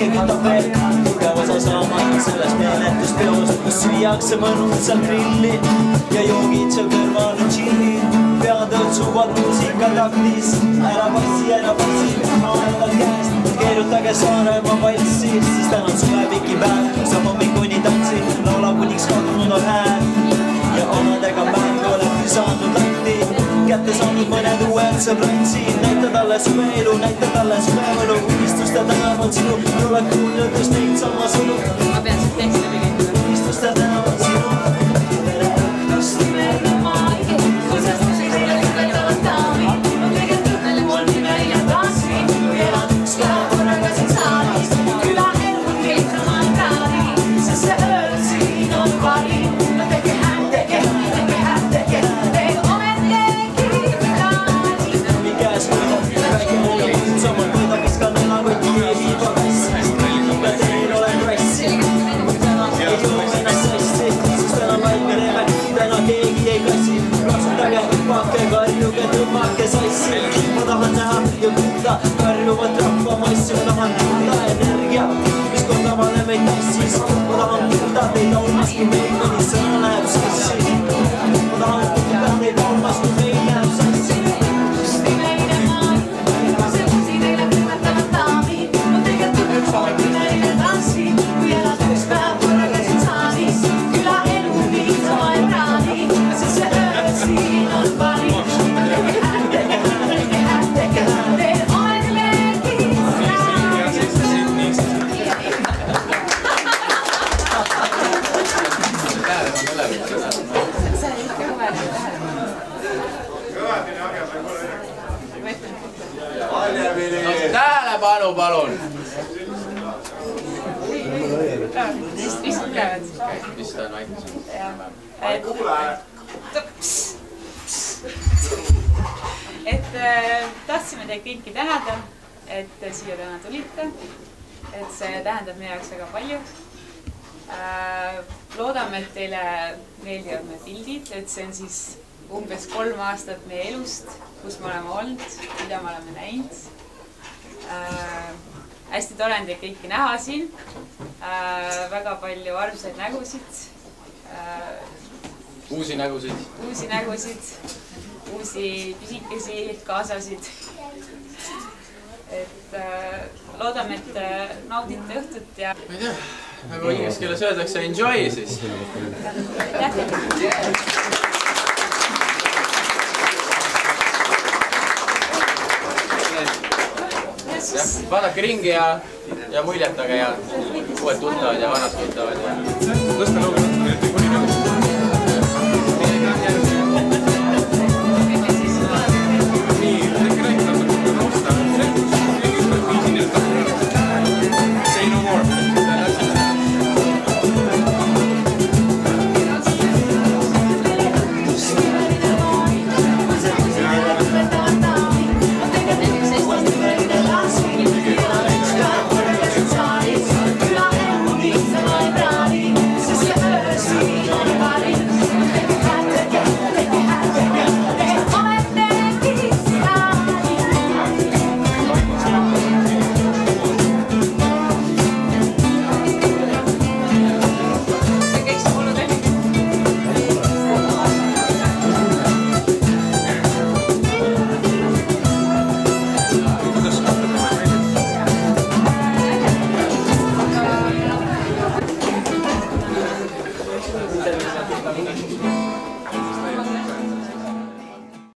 kõike kütab veel. Tugev osa saama sellest meeletuspeost, kus süüakse mõnusalt grilli ja joogid seal kõrval on chilli. Pead õõtsuvad muusika taktis, ära passi, maailmad käest. Keerutage Saaremaa valssi, siis täna on suvepikipäev, saab hommikuni tantsi, laula kuniks kadunud on hääl. Ja omadega mängu oled saanud latti, kätte saanud mõned uued sõbrad siin. Näita talle suveelu, näita talle suvevõlu, unistuste tänavad sinu, tuleb kuulnud just neid sama sõnu. Ma pean siit teksti läbi käima. Unistuste tänavad sinu. Ma tahan näha ja kuulda karjuvat rahvamassi, ma tahan kuulda energia, mis kordavale meid tassis. Ma tahan kuulda teid olmas, kui meil mõni sõna läheb sassi. Ma tahan kuulda teid olmas, kui meil läheb sassi. Just imeline maailm, see uusi teile kõrvetavad daamid. Ma tegelikult üks imeline tanssi, kui elad üks päev korraga siin saalis. Küla elu viis oma ekraani, sest see öö siin on parim. Tähelepanu, palun! Vist käevad. Vist on väikesem. Tahtsime teid kõiki tänada, et siia täna tulite. Et see tähendab meie jaoks väga palju. Loodame, et teile meeldivad meie pildid, et see on siis umbes 3 aastat meie elust, kus me oleme olnud, mida me oleme näinud. Hästi tore on teid kõiki näha siin. Väga palju armsaid nägusid. Uusi nägusid. Uusi nägusid. Uusi pisikesi kaasasid. Et loodame, et naudite õhtut ja... Ma ei tea, nagu inglise keeles öeldakse enjoy siis. Vaadake ringi ja muljetage ja uued tuttavad ja vanad tuttavad. Tõsta lõuga, et ei kuni nagu.